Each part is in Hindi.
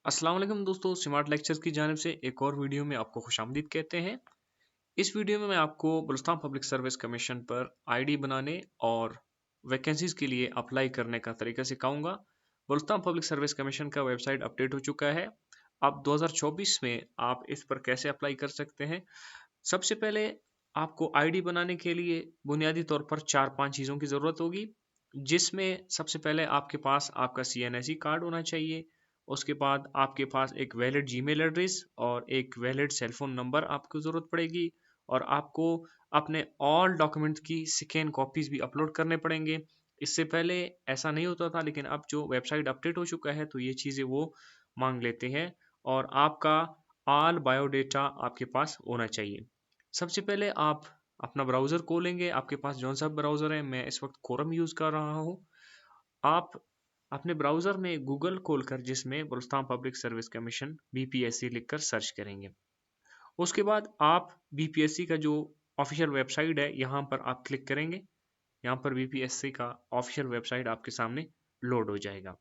अस्सलाम वालेकुम दोस्तों, स्मार्ट लेक्चर्स की जानिब से एक और वीडियो में आपको खुशामदीद कहते हैं। इस वीडियो में मैं आपको बलूचिस्तान पब्लिक सर्विस कमीशन पर आईडी बनाने और वैकेंसीज़ के लिए अप्लाई करने का तरीका सिखाऊंगा। बलूचिस्तान पब्लिक सर्विस कमीशन का वेबसाइट अपडेट हो चुका है। अब 2024 में आप इस पर कैसे अप्लाई कर सकते हैं। सबसे पहले आपको आईडी बनाने के लिए बुनियादी तौर पर 4-5 चीज़ों की ज़रूरत होगी, जिसमें सबसे पहले आपके पास आपका CNSE कार्ड होना चाहिए। उसके बाद आपके पास एक वैलिड जीमेल एड्रेस और एक वैलिड सेलफोन नंबर आपको ज़रूरत पड़ेगी, और आपको अपने ऑल डॉक्यूमेंट्स की स्कैन कॉपीज़ भी अपलोड करने पड़ेंगे। इससे पहले ऐसा नहीं होता था, लेकिन अब जो वेबसाइट अपडेट हो चुका है तो ये चीज़ें वो मांग लेते हैं, और आपका ऑल बायोडेटा आपके पास होना चाहिए। सबसे पहले आप अपना ब्राउज़र खोलेंगे। आपके पास जौन सा ब्राउज़र है, मैं इस वक्त क्रोम यूज़ कर रहा हूँ। आप अपने ब्राउज़र में गूगल खोलकर जिसमें Balochistan public service commission BPSC लिखकर सर्च करेंगे। उसके बाद आप BPSC का जो ऑफिशियल वेबसाइट है यहाँ पर आप क्लिक करेंगे। यहाँ पर BPSC का ऑफिशियल वेबसाइट आपके सामने लोड हो जाएगा।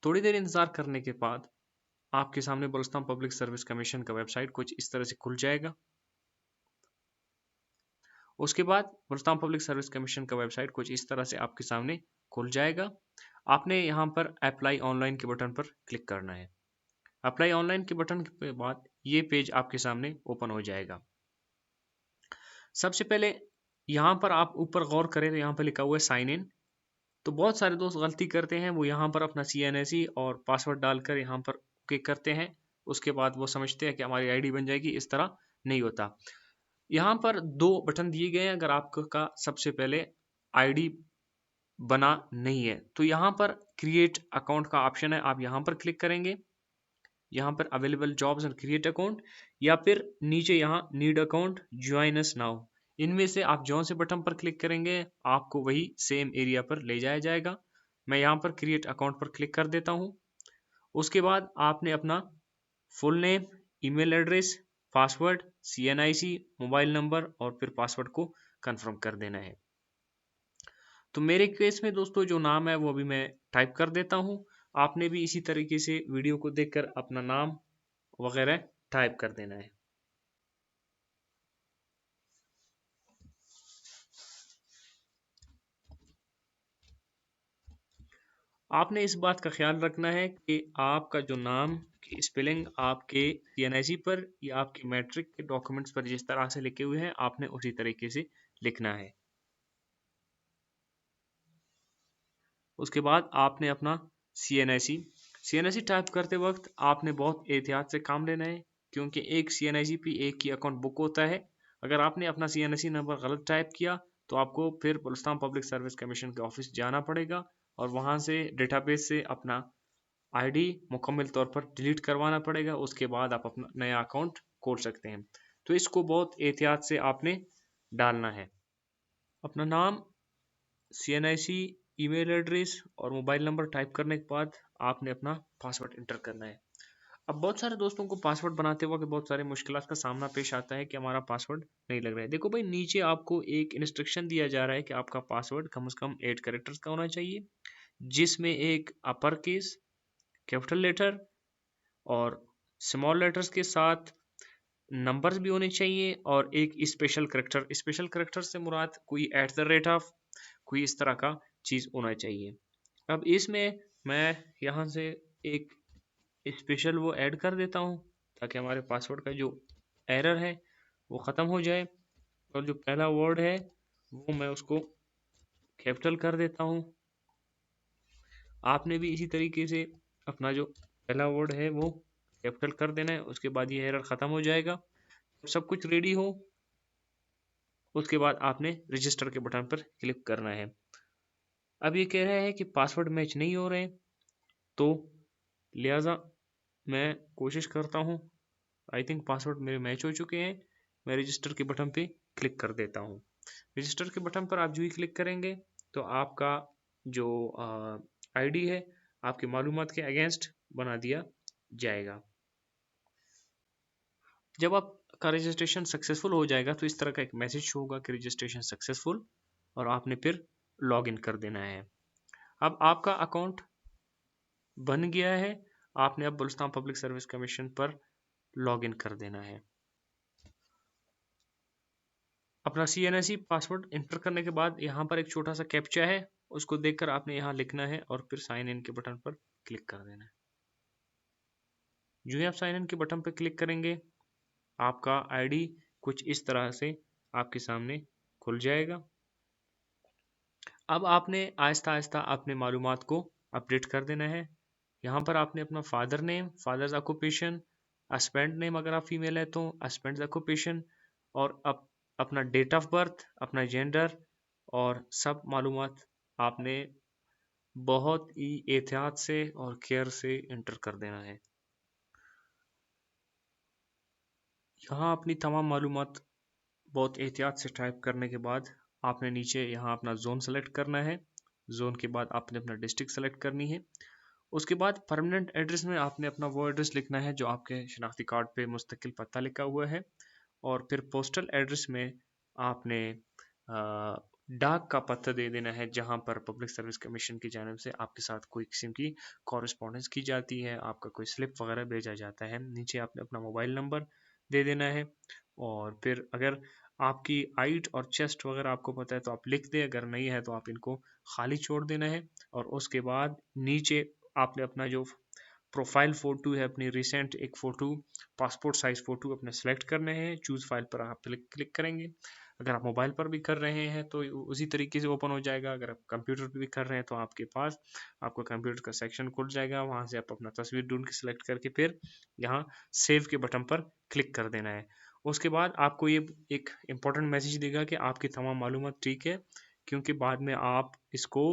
थोड़ी देर इंतज़ार करने के बाद आपके सामने बलूचिस्तान पब्लिक सर्विस कमीशन का वेबसाइट कुछ इस तरह से खुल जाएगा। उसके बाद बलूचिस्तान पब्लिक सर्विस कमीशन का वेबसाइट कुछ इस तरह से आपके सामने खुल जाएगा। आपने यहाँ पर अप्लाई ऑनलाइन के बटन पर क्लिक करना है। अप्लाई ऑनलाइन के बटन के बाद ये पेज आपके सामने ओपन हो जाएगा। सबसे पहले यहाँ पर आप ऊपर गौर करें तो यहाँ पर लिखा हुआ है साइन इन। तो बहुत सारे दोस्त गलती करते हैं, वो यहाँ पर अपना CNSE और पासवर्ड डालकर यहाँ पर क्लिक करते हैं। उसके बाद वो समझते हैं कि हमारी आईडी बन जाएगी। इस तरह नहीं होता। यहाँ पर 2 बटन दिए गए हैं। अगर आपका सबसे पहले आईडी बना नहीं है तो यहाँ पर क्रिएट अकाउंट का ऑप्शन है, आप यहाँ पर क्लिक करेंगे। यहाँ पर available jobs and create account, या फिर नीचे यहाँ need account join us now, इनमें से आप जौन से बटन पर क्लिक करेंगे आपको वही सेम एरिया पर ले जाया जाएगा। मैं यहाँ पर क्रिएट अकाउंट पर क्लिक कर देता हूँ। उसके बाद आपने अपना full name, email address, password, CNIC, mobile number और फिर पासवर्ड को कंफर्म कर देना है। तो मेरे केस में दोस्तों जो नाम है वो अभी मैं टाइप कर देता हूँ। आपने भी इसी तरीके से वीडियो को देखकर अपना नाम वगैरह टाइप कर देना है। आपने इस बात का ख्याल रखना है कि आपका जो नाम की स्पेलिंग आपके CNIC पर या आपके मैट्रिक के डॉक्यूमेंट्स पर जिस तरह से लिखे हुए हैं आपने उसी तरीके से लिखना है। उसके बाद आपने अपना CNIC टाइप करते वक्त आपने बहुत एहतियात से काम लेना है, क्योंकि एक CNIC पे एक ही अकाउंट बुक होता है। अगर आपने अपना CNIC नंबर गलत टाइप किया तो आपको फिर बलूचिस्तान पब्लिक सर्विस कमीशन के ऑफिस जाना पड़ेगा, और वहाँ से डेटाबेस से अपना आईडी मुकम्मल तौर पर डिलीट करवाना पड़ेगा। उसके बाद आप अपना नया अकाउंट खोल सकते हैं। तो इसको बहुत एहतियात से आपने डालना है। अपना नाम, CNIC, ईमेल एड्रेस और मोबाइल नंबर टाइप करने के बाद आपने अपना पासवर्ड इंटर करना है। अब बहुत सारे दोस्तों को पासवर्ड बनाते वक्त बहुत सारे मुश्किलात का सामना पेश आता है कि हमारा पासवर्ड नहीं लग रहा है। देखो भाई, नीचे आपको एक इंस्ट्रक्शन दिया जा रहा है कि आपका पासवर्ड कम से कम 8 कैरेक्टर्स का होना चाहिए, जिसमें एक अपर केस, कैपिटल लेटर और स्मॉल लेटर्स के साथ नंबर्स भी होने चाहिए, और एक स्पेशल करेक्टर। स्पेशल करेक्टर से मुराद कोई @ ऑफ, कोई इस तरह का चीज़ होना चाहिए। अब इसमें मैं यहाँ से एक स्पेशल वो ऐड कर देता हूँ, ताकि हमारे पासवर्ड का जो एरर है वो ख़त्म हो जाए। और जो पहला वर्ड है वो मैं उसको कैपिटल कर देता हूँ। आपने भी इसी तरीके से अपना जो पहला वर्ड है वो कैपिटल कर देना है। उसके बाद ये एरर ख़त्म हो जाएगा। सब कुछ रेडी हो उसके बाद आपने रजिस्टर के बटन पर क्लिक करना है। अब ये कह रहा है कि पासवर्ड मैच नहीं हो रहे, तो लिहाजा मैं कोशिश करता हूँ, आई थिंक पासवर्ड मेरे मैच हो चुके हैं। मैं रजिस्टर के बटन पे क्लिक कर देता हूँ। रजिस्टर के बटन पर आप जो ही क्लिक करेंगे तो आपका जो आईडी है आपकी मालूमात के अगेंस्ट बना दिया जाएगा। जब आपका रजिस्ट्रेशन सक्सेसफुल हो जाएगा तो इस तरह का एक मैसेज शो होगा कि रजिस्ट्रेशन सक्सेसफुल, और आपने फिर लॉगिन कर देना है। अब आपका अकाउंट बन गया है। आपने अब बलूचिस्तान पब्लिक सर्विस कमीशन पर लॉगिन कर देना है। अपना CNSE पासवर्ड इंटर करने के बाद यहाँ पर एक छोटा सा कैप्चा है, उसको देखकर आपने यहाँ लिखना है और फिर साइन इन के बटन पर क्लिक कर देना है। जो ही आप साइन इन के बटन पर क्लिक करेंगे, आपका आईडी कुछ इस तरह से आपके सामने खुल जाएगा। अब आपने आहिस्ता आहिस्ता अपने मालूमात को अपडेट कर देना है। यहाँ पर आपने अपना father name, father's occupation, husband name अगर आप फीमेल है तो हस्बैंड ऑक्यूपेशन, और अपना डेट ऑफ बर्थ, अपना जेंडर और सब मालूमात आपने बहुत ही एहतियात से और केयर से इंटर कर देना है। यहाँ अपनी तमाम मालूमात बहुत एहतियात से टाइप करने के बाद आपने नीचे यहाँ अपना जोन सेलेक्ट करना है। जोन के बाद आपने अपना डिस्ट्रिक्ट सेलेक्ट करनी है। उसके बाद परमानेंट एड्रेस में आपने अपना वो एड्रेस लिखना है जो आपके शनाख्ती कार्ड पे मुस्तकिल पता लिखा हुआ है। और फिर पोस्टल एड्रेस में आपने डाक का पता दे देना है जहां पर पब्लिक सर्विस कमीशन की जानिब से आपके साथ कोई किस्म की कॉरेस्पॉन्डेंस की जाती है, आपका कोई स्लिप वगैरह भेजा जाता है। नीचे आपने अपना मोबाइल नंबर दे देना है। और फिर अगर आपकी हाइट और चेस्ट वगैरह आपको पता है तो आप लिख दें, अगर नहीं है तो आप इनको खाली छोड़ देना है। और उसके बाद नीचे आपने अपना जो प्रोफाइल फ़ोटो है, अपनी रिसेंट एक फ़ोटो, पासपोर्ट साइज़ फ़ोटो अपने सेलेक्ट करने हैं। चूज़ फाइल पर आप क्लिक करेंगे। अगर आप मोबाइल पर भी कर रहे हैं तो उसी तरीके से ओपन हो जाएगा। अगर आप कंप्यूटर पर भी कर रहे हैं तो आपके पास आपका कंप्यूटर का सेक्शन खुल जाएगा। वहाँ से आप अपना तस्वीर ढूंढ के सिलेक्ट करके फिर यहाँ सेव के बटन पर क्लिक कर देना है। उसके बाद आपको ये एक इम्पोर्टेंट मैसेज देगा कि आपकी तमाम मालूमात ठीक है, क्योंकि बाद में आप इसको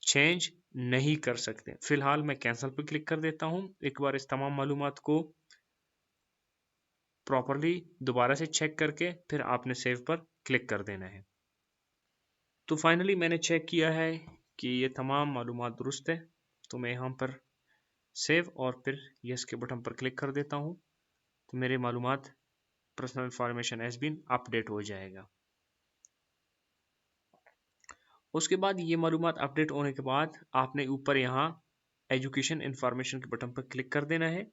चेंज नहीं कर सकते। फिलहाल मैं कैंसिल पर क्लिक कर देता हूँ। एक बार इस तमाम मालूमात को प्रॉपरली दोबारा से चेक करके फिर आपने सेव पर क्लिक कर देना है। तो फाइनली मैंने चेक किया है कि ये तमाम मालूमात दुरुस्त है, तो मैं यहाँ पर सेव और फिर यस के बटन पर क्लिक कर देता हूँ। तो मेरे मालूमात personal information has been update हो जाएगा। उसके बाद ये मालूमात अपडेट होने के बाद आपने ऊपर यहाँ एजुकेशन इंफॉर्मेशन के बटन पर क्लिक कर देना है।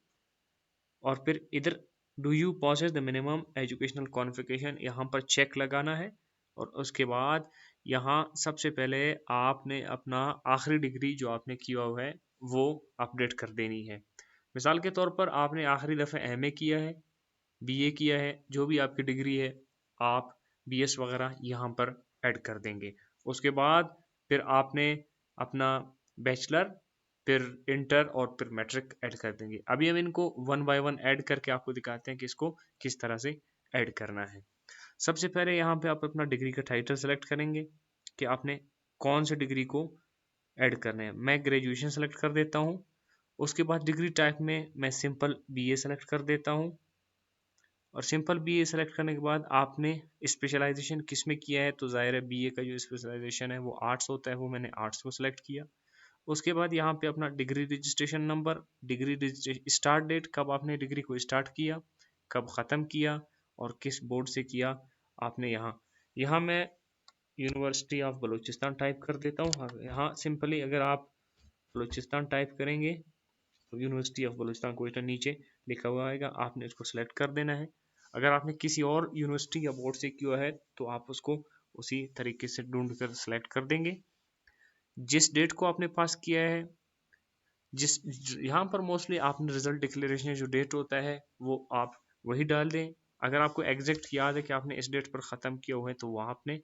और फिर इधर do you possesses the minimum educational qualification, यहाँ पर चेक लगाना है। और उसके बाद यहाँ सबसे पहले आपने अपना आखिरी डिग्री जो आपने किया हुआ है वो अपडेट कर देनी है। मिसाल के तौर पर आपने आखिरी दफ़ा MA किया है, BA किया है, जो भी आपकी डिग्री है आप BS वगैरह यहाँ पर ऐड कर देंगे। उसके बाद फिर आपने अपना बैचलर, फिर इंटर और फिर मैट्रिक ऐड कर देंगे। अभी हम इनको वन बाय वन ऐड करके आपको दिखाते हैं कि इसको किस तरह से ऐड करना है। सबसे पहले यहाँ पे आप अपना डिग्री का टाइटल सेलेक्ट करेंगे कि आपने कौन से डिग्री को ऐड करना है। मैं ग्रेजुएशन सेलेक्ट कर देता हूँ। उसके बाद डिग्री टाइप में मैं सिंपल BA सेलेक्ट कर देता हूँ। और सिंपल BA सेलेक्ट करने के बाद आपने स्पेशलाइजेशन किस में किया है, तो ज़ाहिर है BA का जो स्पेशलाइजेशन है वो आर्ट्स होता है, वो मैंने आर्ट्स को सिलेक्ट किया। उसके बाद यहाँ पे अपना degree registration number, degree start date, कब आपने डिग्री को स्टार्ट किया, कब ख़त्म किया और किस बोर्ड से किया आपने। यहाँ यहाँ मैं यूनिवर्सिटी ऑफ बलूचिस्तान टाइप कर देता हूँ। यहाँ सिंपली अगर आप बलूचिस्तान टाइप करेंगे तो यूनिवर्सिटी ऑफ बलूचिस्तान कोयटा नीचे लिखा हुआ आएगा, आपने उसको सेलेक्ट कर देना है। अगर आपने किसी और यूनिवर्सिटी या बोर्ड से किया है तो आप उसको उसी तरीके से ढूंढ कर सेलेक्ट कर देंगे। जिस डेट को आपने पास किया है, जिस यहाँ पर मोस्टली आपने रिजल्ट डिक्लेरेशन जो डेट होता है वो आप वही डाल दें। अगर आपको एग्जैक्ट याद है कि आपने इस डेट पर ख़त्म किया हुआ है तो वह आपने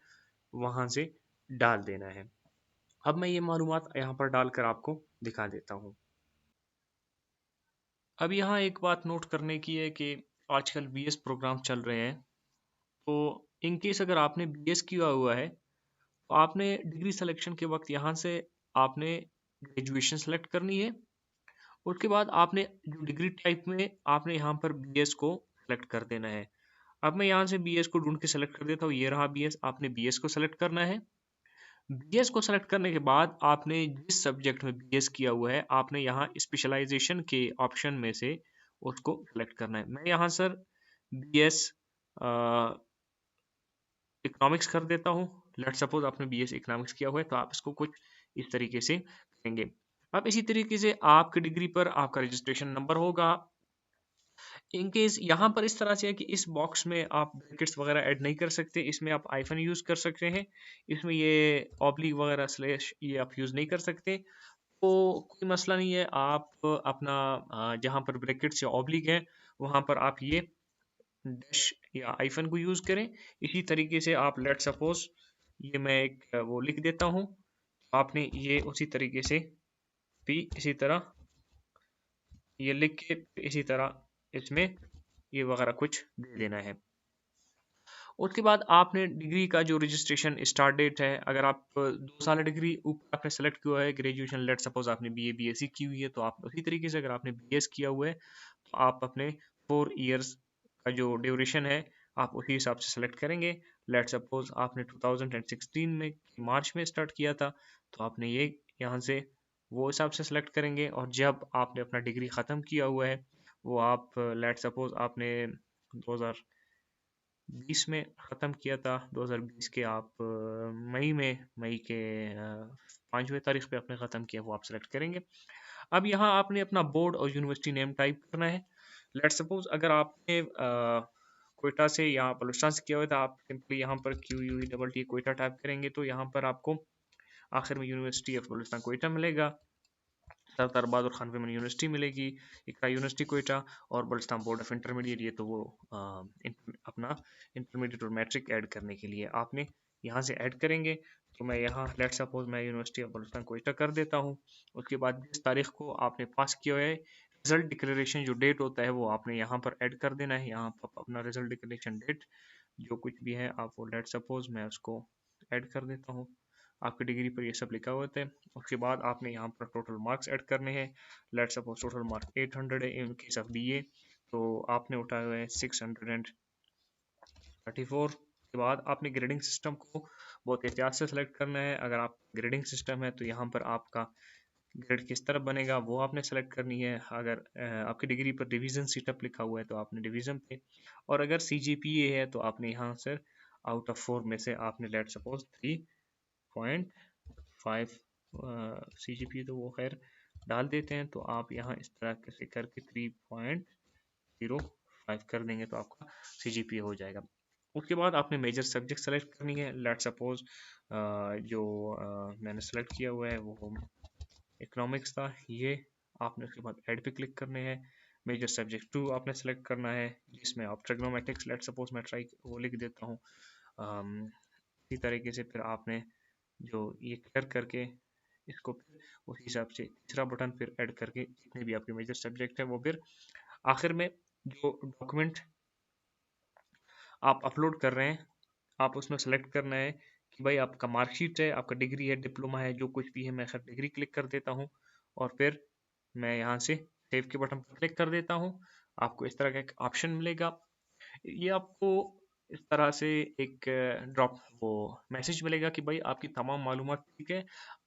वहाँ से डाल देना है। अब मैं ये मालूमात यहाँ पर डालकर आपको दिखा देता हूँ। अब यहाँ एक बात नोट करने की है कि आजकल BS प्रोग्राम चल रहे हैं, तो इन केस अगर आपने BS किया हुआ है तो आपने डिग्री सिलेक्शन के वक्त यहाँ से आपने ग्रेजुएशन सेलेक्ट करनी है। उसके बाद आपने जो डिग्री टाइप में आपने यहाँ पर BS को सेलेक्ट कर देना है। अब मैं यहाँ से BS को ढूंढ के सेलेक्ट कर देता हूँ। ये रहा BS, आपने BS को सेलेक्ट करना है। BS को सेलेक्ट करने के बाद आपने जिस सब्जेक्ट में BS किया हुआ है आपने यहाँ स्पेशलाइजेशन के ऑप्शन में से उसको सेलेक्ट करना है। मैं यहाँ सर BS इकोनॉमिक्स कर देता हूँ। लेट्स सपोज आपने BS इकोनॉमिक्स किया हुआ है तो आप इसको कुछ इस तरीके से करेंगे। अब इसी तरीके से आपकी डिग्री पर आपका रजिस्ट्रेशन नंबर होगा। इन केस यहाँ पर इस तरह से है कि इस बॉक्स में आप ब्रैकेट्स वगैरह ऐड नहीं कर सकते, इसमें आप आइफन यूज़ कर सकते हैं, इसमें ये ऑब्लिक वगैरह स्लैश ये आप यूज़ नहीं कर सकते। तो कोई मसला नहीं है, आप अपना जहाँ पर ब्रैकेट्स या ऑब्लिक है वहाँ पर आप ये डैश या आइफन को यूज़ करें। इसी तरीके से आप लेट सपोज ये मैं एक वो लिख देता हूँ, आपने ये उसी तरीके से भी इसी तरह ये लिख के इसी तरह इसमें ये वगैरह कुछ दे देना है। उसके बाद आपने डिग्री का जो रजिस्ट्रेशन स्टार्ट डेट है, अगर आप 2 साल डिग्री ऊपर आपने सेलेक्ट किया है ग्रेजुएशन, लेट सपोज आपने बीए बीएससी की हुई है तो आप उसी तरीके से, अगर आपने बीएस किया हुआ है तो आप अपने 4 इयर्स का जो ड्यूरेशन है आप उसी हिसाब से सेलेक्ट करेंगे। लेट सपोज आपने 2016 में मार्च में स्टार्ट किया था तो आपने ये यहाँ से वो हिसाब से सेलेक्ट करेंगे, और जब आपने अपना डिग्री ख़त्म किया हुआ है वो आप लेट सपोज आपने 2020 में ख़त्म किया था, 2020 के आप मई के 5वें तारीख पे आपने ख़त्म किया, वो आप सेलेक्ट करेंगे। अब यहाँ आपने अपना बोर्ड और यूनिवर्सिटी नेम टाइप करना है। लेट सपोज अगर आपने कोयटा से या बलूचिस्तान से किया हुआ था, आप सिंपली यहाँ पर QUETT कोयटा टाइप करेंगे तो यहाँ पर आपको आखिर में यूनिवर्सिटी ऑफ बलूचिस्तान कोयटा मिलेगा, सरदार बहादुर खान विमेन यूनिवर्सिटी मिलेगी, इकरा यूनिवर्सिटी कोयटा, और बलूचिस्तान बोर्ड ऑफ इंटरमीडिएट, ये तो वो अपना इंटरमीडिएट और मैट्रिक ऐड करने के लिए आपने यहाँ से ऐड करेंगे। तो मैं यहाँ लेट सपोज मैं यूनिवर्सिटी ऑफ बलूचिस्तान कोयटा कर देता हूँ। उसके बाद जिस तारीख को आपने पास किया है, रिजल्ट डिक्लेरेशन जो डेट होता है वो आपने यहाँ पर ऐड कर देना है। यहाँ पर अपना रिजल्ट डिक्लेरेशन डेट जो कुछ भी है आप वो लेट सपोज मैं उसको ऐड कर देता हूँ। आपकी डिग्री पर ये सब लिखा हुआ है। उसके बाद आपने यहाँ पर टोटल मार्क्स ऐड करने हैं। लेट सपोज टोटल मार्क्स 800 है इन केस ऑफ बीए, तो आपने उठाए हुए हैं 634। के बाद आपने ग्रेडिंग सिस्टम को बहुत एहतियात से सेलेक्ट करना है। अगर आप ग्रेडिंग सिस्टम है तो यहाँ पर आपका ग्रेड किस तरफ बनेगा वो आपने सेलेक्ट करनी है। अगर आपकी डिग्री पर डिवीजन सीटअप लिखा हुआ है तो आपने डिवीजन पे, और अगर CGPA है तो आपने यहाँ से आउट ऑफ 4 में से आपने लेट सपोज 3.5 CGPA तो वो खैर डाल देते हैं, तो आप यहाँ इस तरह से करके 3.05 कर देंगे तो आपका CGPA हो जाएगा। उसके बाद आपने मेजर सब्जेक्ट सेलेक्ट करनी है। लेट सपोज जो मैंने सेलेक्ट किया हुआ है वो इकोनॉमिक्स था, ये आपने उसके बाद ऐड पे क्लिक करने हैं। मेजर सब्जेक्ट 2 आपने सेलेक्ट करना है जिसमें आप ट्रिग्नोमेट्रिक्स लेट सपोज मैं ट्राई वो लिख देता हूँ। इसी तरीके से फिर आपने जो ये क्लियर करके इसको फिर उस हिसाब से तीसरा बटन फिर ऐड करके जितने भी आपके मेजर सब्जेक्ट है वो फिर आखिर में जो डॉक्यूमेंट आप अपलोड कर रहे हैं आप उसमें सेलेक्ट करना है कि भाई आपका मार्कशीट है, आपका डिग्री है, डिप्लोमा है, जो कुछ भी है। मैं खैर डिग्री क्लिक कर देता हूँ और फिर मैं यहाँ से सेव के बटन पर क्लिक कर देता हूँ। आपको इस तरह का एक ऑप्शन मिलेगा। ये आपको इस तरह से एक ड्रॉप वो मैसेज मिलेगा कि भाई आपकी तमाम मालूमात ठीक है।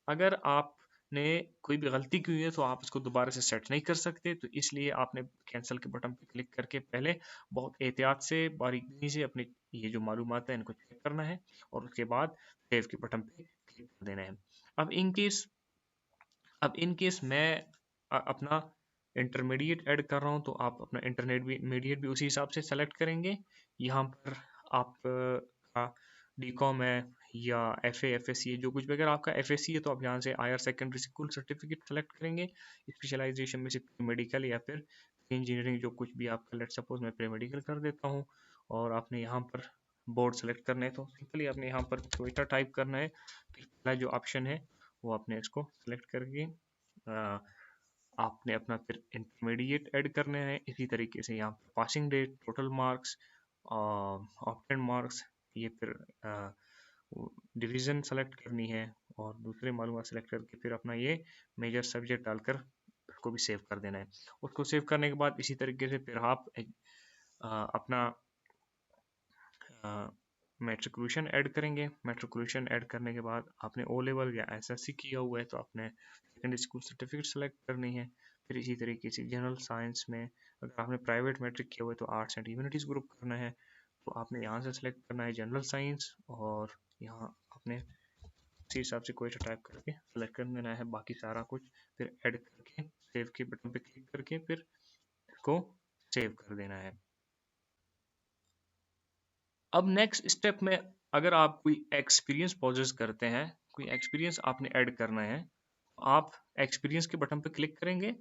अगर आपने कोई भी गलती की हुई है तो आप उसको दोबारा से सेट नहीं कर सकते, तो इसलिए आपने कैंसिल के बटन पर क्लिक करके पहले बहुत एहतियात से बारीकी से अपनी ये जो मालूमात है इनको चेक करना है और उसके बाद सेव के बटन पे क्लिक कर देना है। अब इन केस मैं अपना इंटरमीडिएट ऐड कर रहा हूँ तो आप अपना इंटरमीडिएट भी उसी हिसाब से सेलेक्ट करेंगे। यहाँ पर आप का DCOM है या FA FSC है, जो कुछ भी। अगर आपका FSC है तो आप यहाँ से higher secondary school certificate select करेंगे। स्पेशलाइजेशन में से मेडिकल या फिर इंजीनियरिंग जो कुछ भी आपका, लेट सपोज मैं प्री मेडिकल कर देता हूँ। और आपने यहाँ पर बोर्ड सेलेक्ट करना है तो सिंपली आपने यहाँ पर कोयटा टाइप करना है। फिर पहला जो ऑप्शन है वो आपने इसको सेलेक्ट करके आपने अपना फिर इंटरमीडिएट ऐड करने हैं। इसी तरीके से यहाँ पर passing date, total marks, obtained marks, ये फिर डिवीज़न सेलेक्ट करनी है और दूसरे मालूमात सेलेक्ट करके फिर अपना ये मेजर सब्जेक्ट डालकर उसको भी सेव कर देना है। उसको सेव करने के बाद इसी तरीके से फिर आप अपना मैट्रिकुलेशन ऐड करेंगे। मैट्रिकुलेशन ऐड करने के बाद आपने O लेवल या SSC किया हुआ है तो आपने सेकेंडरी स्कूल सर्टिफिकेट सेलेक्ट करनी है। फिर इसी तरीके से जनरल साइंस में अगर आपने प्राइवेट मैट्रिक किया हुआ है तो आर्ट्स एंड ह्यूमैनिटीज़ ग्रुप करना है, तो आपने यहाँ से सेलेक्ट करना है जनरल साइंस और यहाँ आपने उसी हिसाब से कोई सा टाइप करके सेलेक्ट कर देना है, बाकी सारा कुछ फिर ऐड करके सेव के बटन पे क्लिक करके फिर इसको सेव कर देना है। अब नेक्स्ट स्टेप में अगर आप कोई एक्सपीरियंस पॉजेस करते हैं, कोई एक्सपीरियंस आपने ऐड करना है, आप एक्सपीरियंस के बटन पे क्लिक करेंगे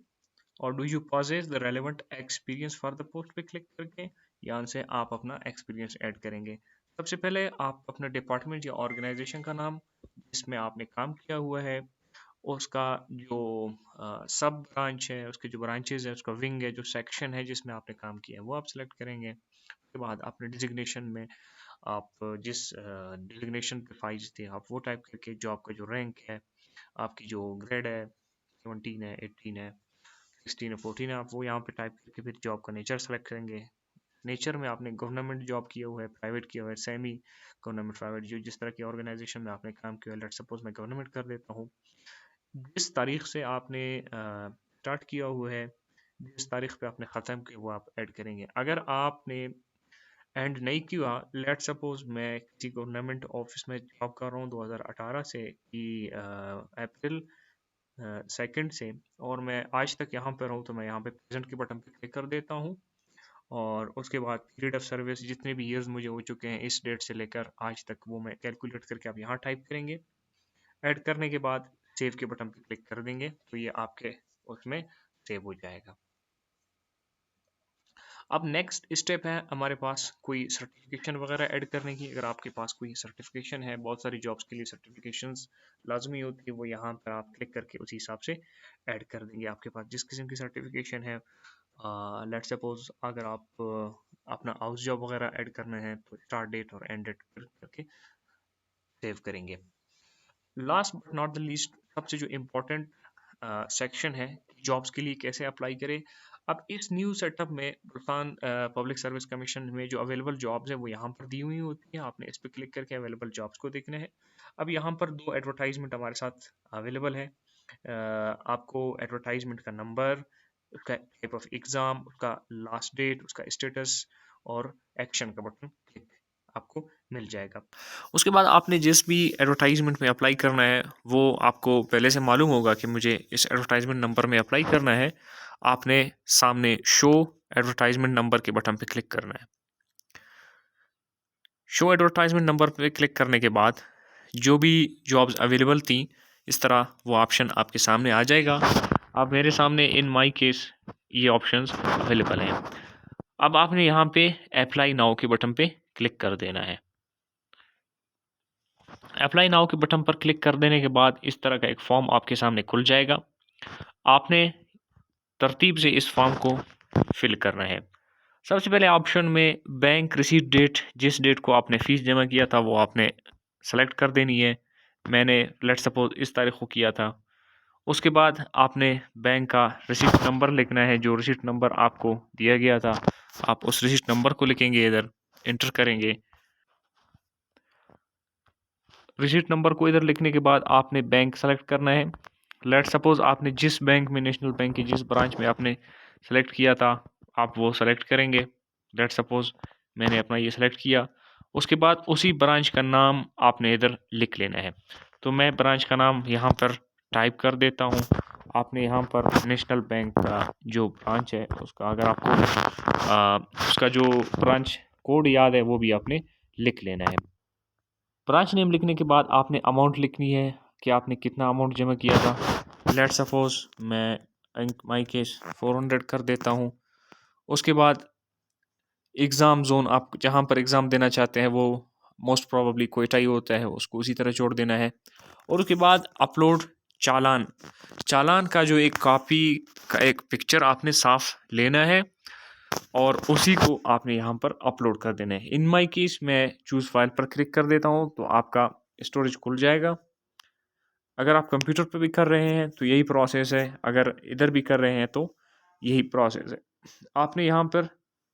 और do you possess the relevant experience for the post पे क्लिक करके यहाँ से आप अपना एक्सपीरियंस ऐड करेंगे। सबसे पहले आप अपने डिपार्टमेंट या ऑर्गेनाइजेशन का नाम जिसमें आपने काम किया हुआ है, उसका जो सब ब्रांच है, उसके जो ब्रांचेज है, उसका विंग है, जो सेक्शन है जिसमें आपने काम किया है वो आप सिलेक्ट करेंगे। उसके बाद आपने डिजिग्नेशन में आप जिस डिजिग्नेशन पे फाइल्स थी आप वो टाइप करके, जो आपका जो रैंक है, आपकी जो ग्रेड है 17 है, 18 है, 16 है, 14 है, आप वो यहाँ पे टाइप करके फिर जॉब का नेचर सेलेक्ट करेंगे। नेचर में आपने गवर्नमेंट जॉब किया हुआ है, प्राइवेट किया हुआ है, सेमी गवर्नमेंट, प्राइवेट, जो जिस तरह की ऑर्गेनाइजेशन में आपने काम किया है, लेट्स सपोज मैं गवर्नमेंट कर देता हूँ। जिस तारीख से आपने स्टार्ट किया हुआ है, जिस तारीख पे आपने ख़त्म किया वो आप ऐड करेंगे। अगर आपने एंड नहीं किया, लेट सपोज मैं किसी गवर्नमेंट ऑफिस में जॉब कर रहा हूँ 2018 से कि अप्रैल 2 से, और मैं आज तक यहाँ पर हूँ, तो मैं यहाँ पे प्रेजेंट के बटन पे क्लिक कर देता हूँ और उसके बाद पीरियड ऑफ सर्विस जितने भी ईयर्स मुझे हो चुके हैं इस डेट से लेकर आज तक, वो मैं कैलकुलेट करके आप यहाँ टाइप करेंगे। ऐड करने के बाद सेव के बटन पर क्लिक कर देंगे तो ये आपके उसमें सेव हो जाएगा। अब नेक्स्ट स्टेप है हमारे पास कोई सर्टिफिकेशन वगैरह ऐड करने की। अगर आपके पास कोई सर्टिफिकेशन है, बहुत सारी जॉब्स के लिए सर्टिफिकेशंस लाजमी होती है, वो यहाँ पर आप क्लिक करके उसी हिसाब से ऐड कर देंगे। आपके पास जिस किस्म की सर्टिफिकेशन है, लेट सपोज अगर आप अपना हाउस जॉब वगैरह ऐड करना है तो स्टार्ट डेट और एंड डेट करके सेव करेंगे। Last but not the least, सबसे जो इम्पोर्टेंट सेक्शन है जॉब्स के लिए कैसे अप्लाई करें। अब इस न्यू सेटअप में बलुस्तान पब्लिक सर्विस कमीशन में जो अवेलेबल जॉब्स हैं वो यहाँ पर दी हुई होती हैं, आपने इस पर क्लिक करके अवेलेबल जॉब्स को देखना है। अब यहाँ पर 2 एडवर्टाइजमेंट हमारे साथ अवेलेबल है। आपको एडवर्टाइजमेंट का नंबर, उसका टाइप ऑफ एग्ज़ाम, उसका लास्ट डेट, उसका स्टेटस और एक्शन का बटन क्लिक आपको मिल जाएगा। उसके बाद आपने जिस भी एडवर्टाइजमेंट में अप्लाई करना है वो आपको पहले से मालूम होगा कि मुझे इस एडवर्टाइजमेंट नंबर में अप्लाई करना है। आपने सामने शो एडवर्टाइजमेंट नंबर के बटन पे क्लिक करना है। शो एडवर्टाइजमेंट नंबर पे क्लिक करने के बाद जो भी जॉब्स अवेलेबल थी इस तरह वो ऑप्शन आपके सामने आ जाएगा। अब मेरे सामने इन माय केस ये ऑप्शंस अवेलेबल हैं। अब आपने यहाँ पे अप्लाई नाउ के बटन पे क्लिक कर देना है। अप्लाई नाउ के बटन पर क्लिक कर देने के बाद इस तरह का एक फॉर्म आपके सामने खुल जाएगा। आपने तरतीब से इस फॉर्म को फिल करना है। सबसे पहले ऑप्शन में बैंक रिसीट डेट, जिस डेट को आपने फ़ीस जमा किया था वो आपने सेलेक्ट कर देनी है। मैंने लेट सपोज इस तारीख को किया था। उसके बाद आपने बैंक का रिसीट नंबर लिखना है, जो रिसीट नंबर आपको दिया गया था आप उस रिसीट नंबर को लिखेंगे, इधर इंटर करेंगे। रिसीट नंबर को इधर लिखने के बाद आपने बैंक सेलेक्ट करना है। लेट सपोज आपने जिस बैंक में, नेशनल बैंक की जिस ब्रांच में आपने सेलेक्ट किया था आप वो सेलेक्ट करेंगे। लेट सपोज मैंने अपना ये सेलेक्ट किया। उसके बाद उसी ब्रांच का नाम आपने इधर लिख लेना है। तो मैं ब्रांच का नाम यहाँ पर टाइप कर देता हूँ। आपने यहाँ पर नेशनल बैंक का जो ब्रांच है उसका, अगर आपको उसका जो ब्रांच कोड याद है वो भी आपने लिख लेना है। ब्रांच नेम लिखने के बाद आपने अमाउंट लिखनी है कि आपने कितना अमाउंट जमा किया था। लेट सपोज मैं माई केस 400 कर देता हूँ। उसके बाद एग्ज़ाम जोन, आप जहाँ पर एग्ज़ाम देना चाहते हैं वो मोस्ट प्रोबेबली कोयटा ही होता है, उसको उसी तरह जोड़ देना है। और उसके बाद अपलोड चालान, चालान का जो एक कॉपी का एक पिक्चर आपने साफ लेना है और उसी को आपने यहाँ पर अपलोड कर देना है। इन माई केस मैं चूज़ फाइल पर क्लिक कर देता हूँ तो आपका स्टोरेज खुल जाएगा। अगर आप कंप्यूटर पर भी कर रहे हैं तो यही प्रोसेस है, अगर इधर भी कर रहे हैं तो यही प्रोसेस है। आपने यहाँ पर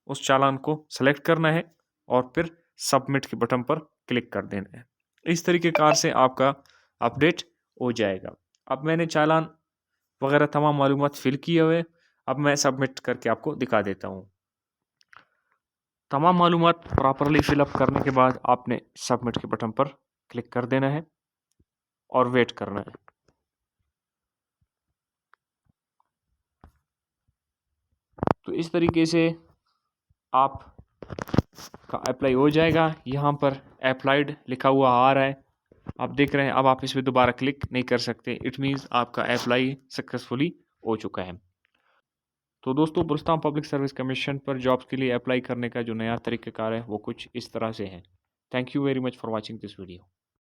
उस चालान को सेलेक्ट करना है और फिर सबमिट के बटन पर क्लिक कर देना है। इस तरीके कार से आपका अपडेट हो जाएगा। अब मैंने चालान वगैरह तमाम मालूमात फिल किए हुए, अब मैं सबमिट करके आपको दिखा देता हूँ। तमाम मालूमात प्रॉपरली फिलअप करने के बाद आपने सबमिट के बटन पर क्लिक कर देना है और वेट करना है। तो इस तरीके से आप का अप्लाई हो जाएगा। यहाँ पर अप्लाइड लिखा हुआ आ रहा है, आप देख रहे हैं। अब आप इस पर दोबारा क्लिक नहीं कर सकते, इट मीन्स आपका अप्लाई सक्सेसफुली हो चुका है। तो दोस्तों, बलुस्तान पब्लिक सर्विस कमीशन पर जॉब्स के लिए अप्लाई करने का जो नया तरीक़ाकार है वो कुछ इस तरह से है। Thank you very much for watching this video.